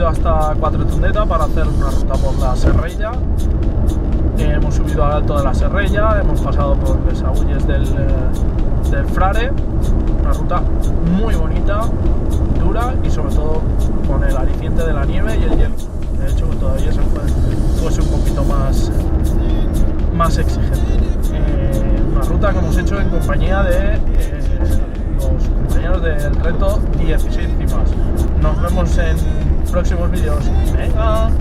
subido hasta Quatretondeta para hacer una ruta por la Serrella. Hemos subido al Alto de la Serrella, hemos pasado por Desagües del Frare, una ruta muy bonita, dura y sobre todo con el aliciente de la nieve y el hielo. De hecho, todavía fuese un poquito más exigente. Una ruta que hemos hecho en compañía de los compañeros del reto 16 cimas. Nos vemos en próximos vídeos. ¡Venga!